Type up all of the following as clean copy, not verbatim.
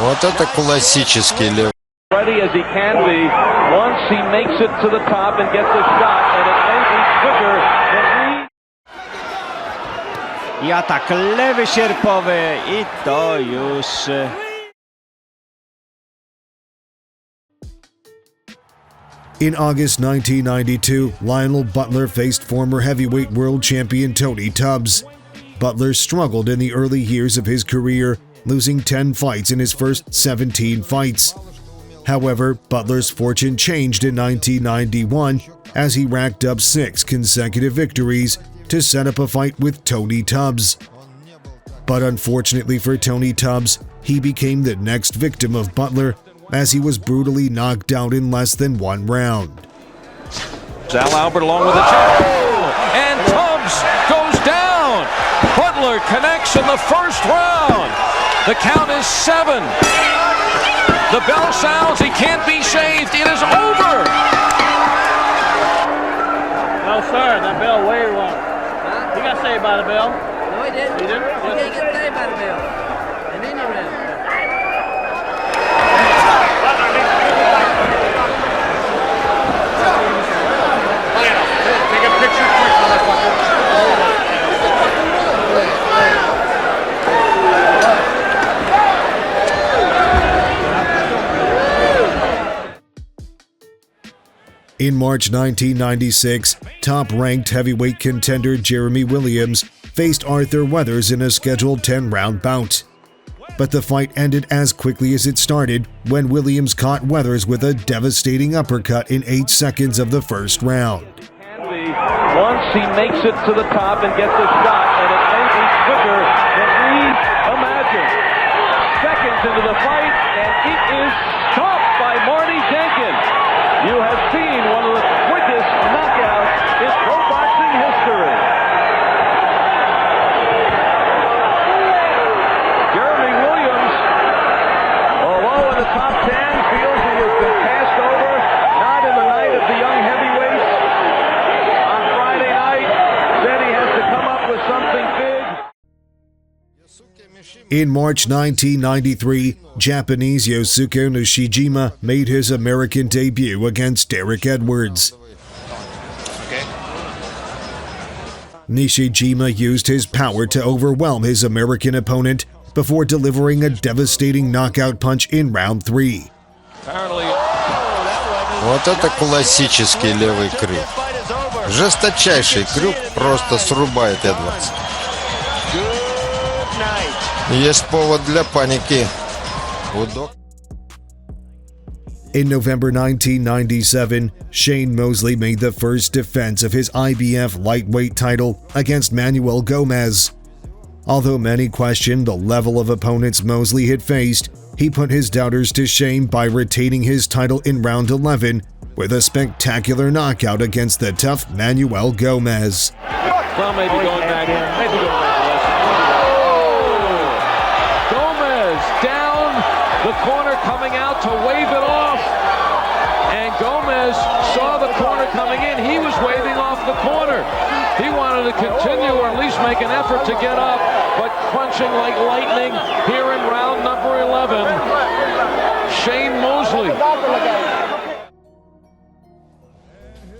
Вот это классический лев. Ready as he can be once he makes it to the top and gets a shot, and it may be quicker than he. I atak lewy sierpowy i to już... In August 1992, Lionel Butler faced former heavyweight world champion Tony Tubbs. Butler struggled in the early years of his career, losing 10 fights in his first 17 fights. However, Butler's fortune changed in 1991 as he racked up 6 consecutive victories to set up a fight with Tony Tubbs. But unfortunately for Tony Tubbs, he became the next victim of Butler as he was brutally knocked out in less than 1 round. Al Albert along with the jab, and Tubbs goes down. Butler connects in the first round. The count is 7. The bell sounds. He can't be shaved. It is over. No, sir. That bell way wrong. He got saved by the bell. No, he didn't. He didn't? He didn't get saved by the bell. And then he ran. Take a picture quick, motherfucker. In March 1996, top-ranked heavyweight contender Jeremy Williams faced Arthur Weathers in a scheduled 10-round bout. But the fight ended as quickly as it started when Williams caught Weathers with a devastating uppercut in 8 seconds of the first round. Once he makes it to the top and gets a shot, and it may be quicker than we imagined. Seconds into the fight, and it is stopped by Marty Jenkins. You have seen one of the quickest knockouts in pro boxing history. Jeremy Williams, although in the top 10, feels he has been passed over, not in the night of the young heavyweights. On Friday night, said he has to come up with something big. In March 1993, Japanese Yosuke Nishijima made his American debut against Derek Edwards. Nishijima used his power to overwhelm his American opponent before delivering a devastating knockout punch in round 3. Вот это классический левый крюк. Жесточайший крюк просто срубает Эдвардса. Есть повод для паники. In November 1997, Shane Mosley made the first defense of his IBF lightweight title against Manuel Gomez. Although many questioned the level of opponents Mosley had faced, he put his doubters to shame by retaining his title in round 11 with a spectacular knockout against the tough Manuel Gomez. Well, maybe going back. Maybe going back. Gomez down the corner, coming out to wave it off. And Gomez saw the corner coming in. He was waving off the corner. He wanted to continue or at least make an effort to get up, but crunching like lightning here in round number 11. Shane Mosley.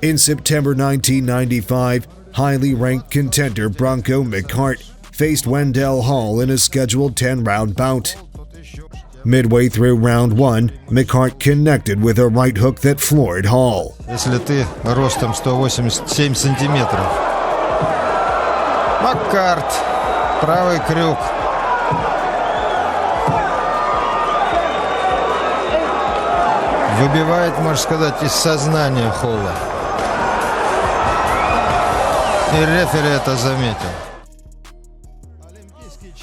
In September 1995, highly ranked contender Bronco McHart faced Wendell Hall in a scheduled 10-round bout. Midway through round 1, McHart connected with a right hook that floored Hall. Если ты ростом 187 сантиметров. Маккарт. Правый крюк. Выбивает, можно сказать, из сознания Холла. И рефери это заметил.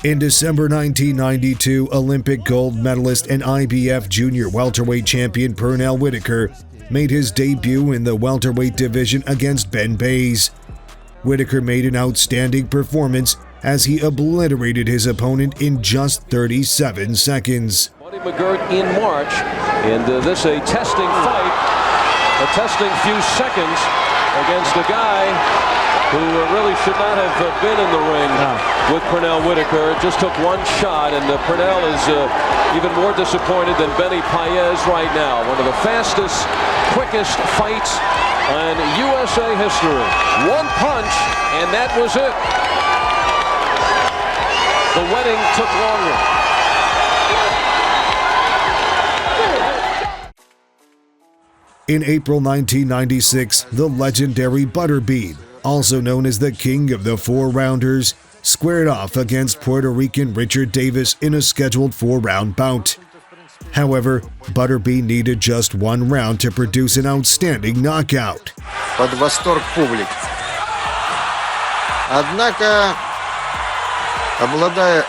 In December 1992, Olympic gold medalist and IBF junior welterweight champion Pernell Whitaker made his debut in the welterweight division against Ben Bays. Whitaker made an outstanding performance as he obliterated his opponent in just 37 seconds. Buddy McGirt in March, and this a testing fight, a testing few seconds against a guy who really should not have been in the ring with Pernell Whitaker. It just took one shot, and Pernell is even more disappointed than Benny Paez right now. One of the fastest, quickest fights in USA history. One punch, and that was it. The wedding took longer. In April 1996, the legendary Butterbean, also known as the King of the Four-Rounders, squared off against Puerto Rican Richard Davis in a scheduled 4-round bout. However, Butterbean needed just one round to produce an outstanding knockout. Под восторг публики. Однако, обладая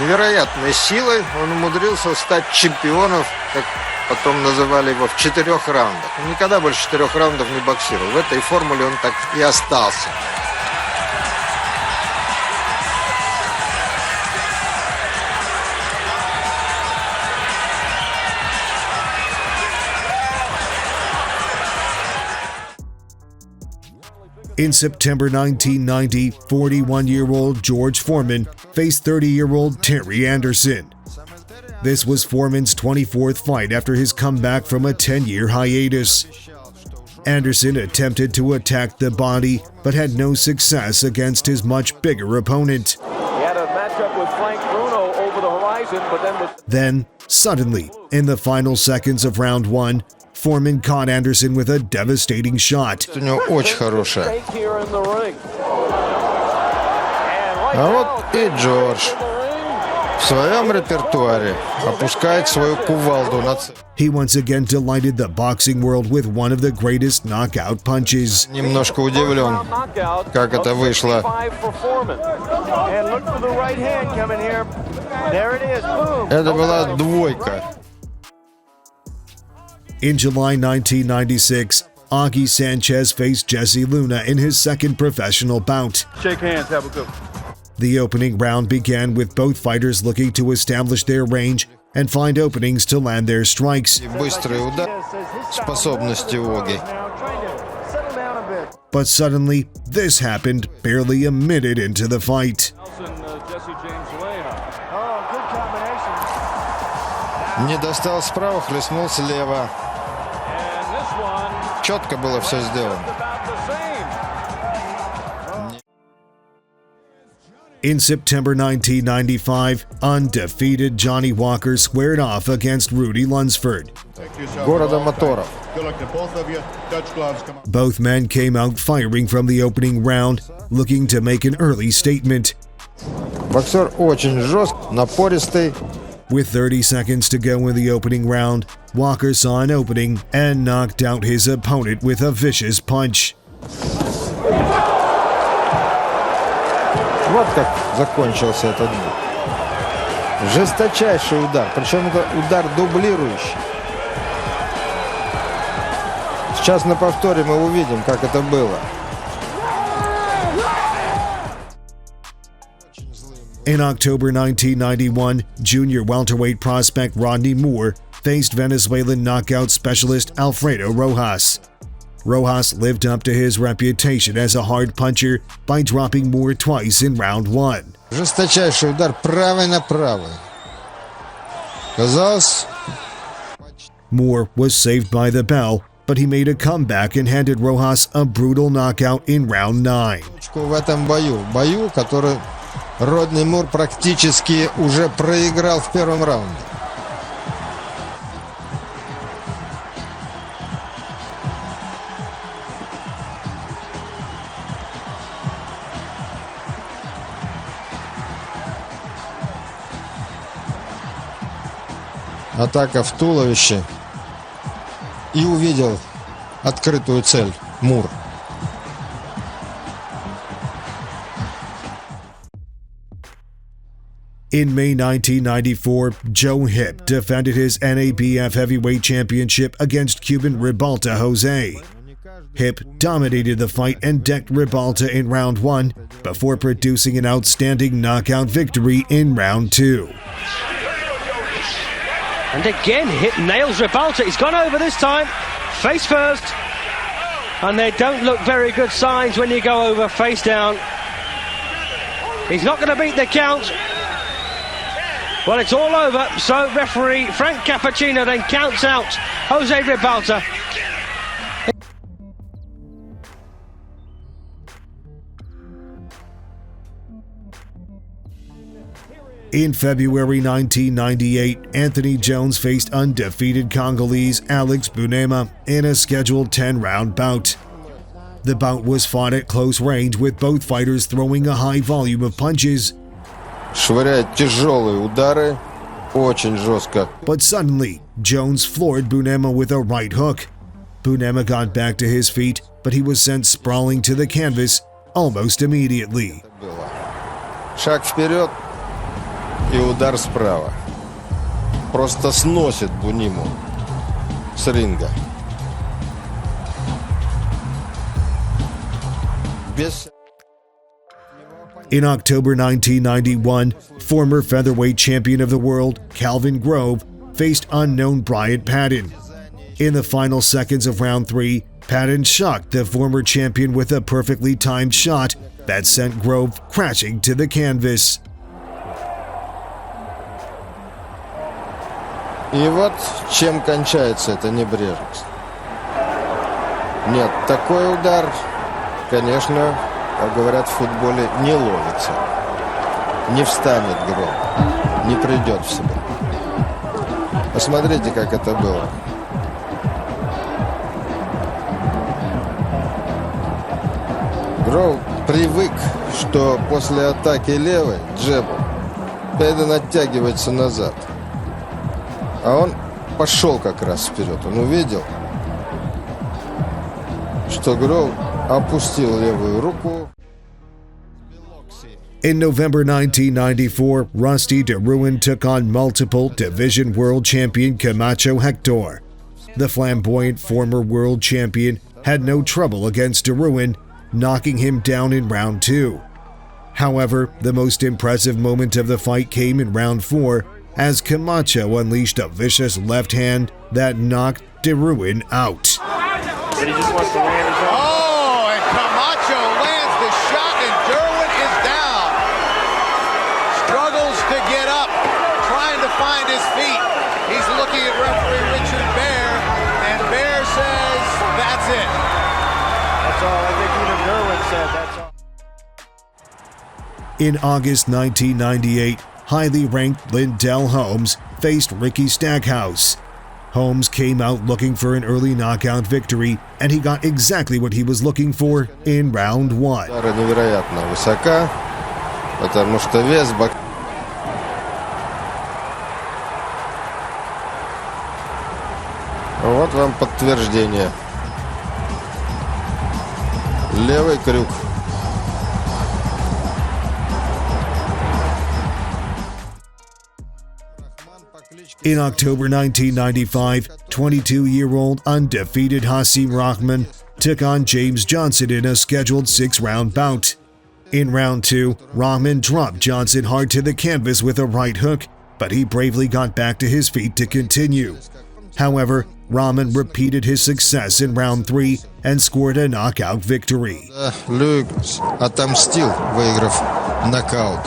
невероятной силой, он умудрился стать чемпионом, как потом называли его, в 4 раундах. Он никогда больше 4 раундов не боксировал. В этой формуле он так и остался. In September 1990, 41-year-old George Foreman faced 30-year-old Terry Anderson. This was Foreman's 24th fight after his comeback from a 10-year hiatus. Anderson attempted to attack the body, but had no success against his much bigger opponent. He had a matchup with Frank Bruno over the horizon, but Then, suddenly, in the final seconds of round 1, Foreman caught Anderson with a devastating shot. У него очень хорошая. here in the ring. А вот и Джордж в своем репертуаре опускает свою кувалду на цель. He once again delighted the boxing world with one of the greatest knockout punches. Немножко удивлен, как это вышло. Это была двойка. In July 1996, Augie Sanchez faced Jesse Luna in his second professional bout. Shake hands, have a good one. The opening round began with both fighters looking to establish their range and find openings to land their strikes. И быстрый удар, способности Оги. But suddenly, this happened barely a minute into the fight. Не достал справа, хлестнул слева. Четко было все сделано. In September 1995, undefeated Johnny Walker squared off against Rudy Lunsford. Города моторов. Both men came out firing from the opening round, looking to make an early statement. Боксер очень жестк, напористый. With 30 seconds to go in the opening round, Walker saw an opening and knocked out his opponent with a vicious punch. Вот как закончился этот бой. Жесточайший удар, причем это удар дублирующий. Сейчас на повторе мы увидим, как это было. In October 1991, junior welterweight prospect Rodney Moore faced Venezuelan knockout specialist Alfredo Rojas. Rojas lived up to his reputation as a hard puncher by dropping Moore twice in round 1. Жесточайший удар правой на правой. Казалось, Moore was saved by the bell, but he made a comeback and handed Rojas a brutal knockout in round 9. в этом бою, который Родни Мур практически уже проиграл в первом раунде. Атака в туловище. И увидел открытую цель Мур. In May 1994, Joe Hip defended his NABF heavyweight championship against Cuban Ribalta Jose. Hip dominated the fight and decked Ribalta in round 1 before producing an outstanding knockout victory in round 2. And again, Hip nails Ribalta. He's gone over this time. Face first. And they don't look very good signs when you go over face down. He's not going to beat the count. Well, it's all over. So referee Frank Cappuccino then counts out Jose Ribalta. In February 1998, Anthony Jones faced undefeated Congolese Alex Bunema in a scheduled 10-round bout. The bout was fought at close range, with both fighters throwing a high volume of punches. Швыряет тяжелые удары, очень жестко. But suddenly, Jones floored Bunema with a right hook. Bunema got back to his feet, but he was sent sprawling to the canvas almost immediately. Шаг вперед и удар справа. Просто сносит Буниму с ринга. In October 1991, former featherweight champion of the world, Calvin Grove, faced unknown Bryant Patton. In the final seconds of round 3, Patton shocked the former champion with a perfectly timed shot that sent Grove crashing to the canvas. И вот чем кончается эта небрежность. Нет, такой удар, конечно, как говорят в футболе, не ловится. Не встанет Гров, не придет в себя. Посмотрите, как это было. Гров привык, что после атаки левой, джеба, Пэдден оттягивается назад. А он пошел как раз вперед. Он увидел, что Гров опустил левую руку. In November 1994, Rusty DeRuin took on multiple division world champion Camacho Hector. The flamboyant former world champion had no trouble against DeRuin, knocking him down in round 2. However, the most impressive moment of the fight came in round 4, as Camacho unleashed a vicious left hand that knocked DeRuin out. But he just wants to land his own. Oh, and Camacho lands the shot, and Derwin is down. Struggles to get up, trying to find his feet. He's looking at referee Richard Bear, and Bear says, that's it. That's all. I think even Derwin said that's all. In August 1998, highly ranked Lindell Holmes faced Ricky Stackhouse. Holmes came out looking for an early knockout victory, and he got exactly what he was looking for in round 1. Удара невероятно высока, потому что вес боксера. Вот вам подтверждение. Левый крюк. In October 1995, 22-year-old undefeated Hasim Rahman took on James Johnson in a scheduled 6-round bout. In round 2, Rahman dropped Johnson hard to the canvas with a right hook, but he bravely got back to his feet to continue. However, Rahman repeated his success in round 3 and scored a knockout victory. Льюис отомстил, выиграв нокаут.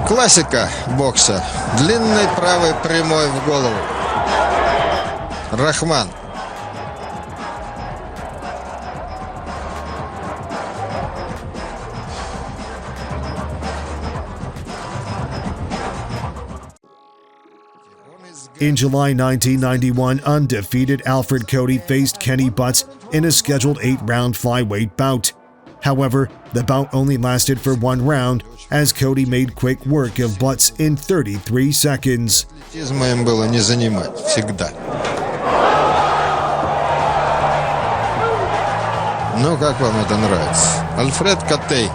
Классика бокса. Длинный правый прямой в голову. Рахман. In July 1991, undefeated Alfred Cody faced Kenny Butts in a scheduled 8-round flyweight bout. However, the bout only lasted for 1 round, as Cody made quick work of Butts in 33 seconds. Атлетизма им было не занимать, всегда. Ну, как вам это нравится? Альфред Котей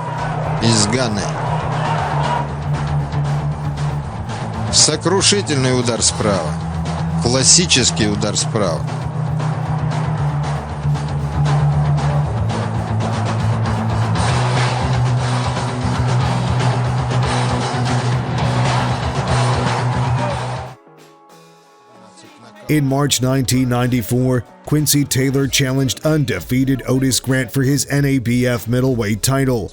из Ганы. Сокрушительный удар справа. Классический удар справа. In March 1994, Quincy Taylor challenged undefeated Otis Grant for his NABF middleweight title.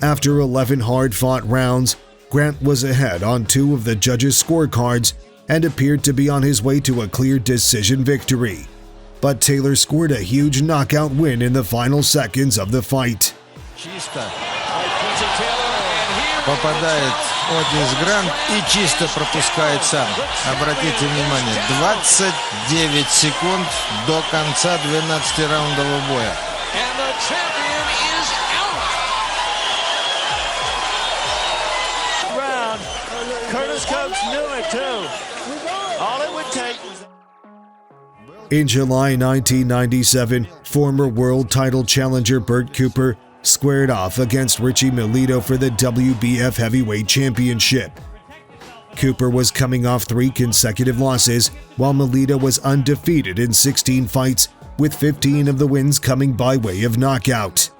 After 11 hard-fought rounds, Grant was ahead on 2 of the judges' scorecards and appeared to be on his way to a clear decision victory. But Taylor scored a huge knockout win in the final seconds of the fight. Чисто. Попадает Отис Грант и чисто пропускает сам. Обратите внимание, 29 секунд до конца 12-раундового боя. In July 1997, former world title challenger Bert Cooper squared off against Richie Milito for the WBF Heavyweight Championship. Cooper was coming off 3 consecutive losses, while Milito was undefeated in 16 fights, with 15 of the wins coming by way of knockout.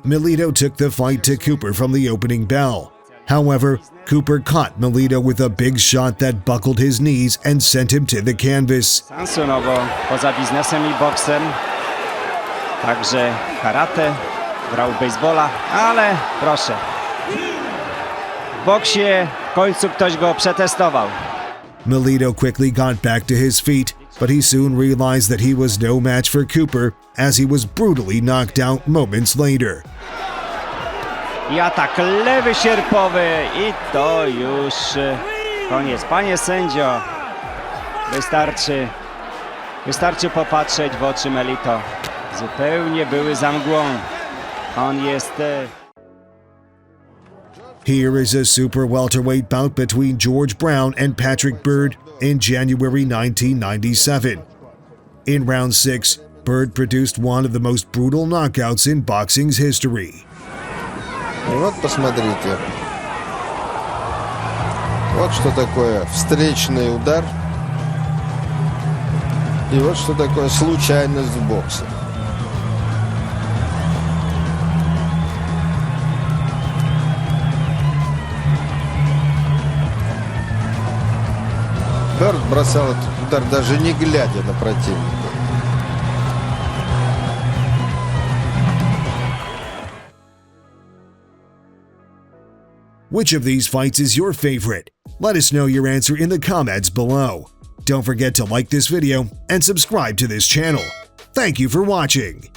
Milito took the fight to Cooper from the opening bell. However, Cooper caught Milito with a big shot that buckled his knees and sent him to the canvas. Sansu, no bo poza biznesem i boksem, także karate, grał w baseballa, ale proszę, w boksie w końcu ktoś go przetestował. Milito quickly got back to his feet, but he soon realized that he was no match for Cooper as he was brutally knocked out moments later. I atak lewy sierpowy i to już koniec. Panie sędzio, wystarczy popatrzeć w oczy Milito. Zupełnie były za mgłą. On jest... Here is a super welterweight bout between George Brown and Patrick Byrd in January 1997. In round 6, Byrd produced one of the most brutal knockouts in boxing's history. И вот посмотрите. Вот что такое встречный удар. И вот что такое случайность в боксе. Бёрд бросал этот удар, даже не глядя на противника. Which of these fights is your favorite? Let us know your answer in the comments below. Don't forget to like this video and subscribe to this channel. Thank you for watching.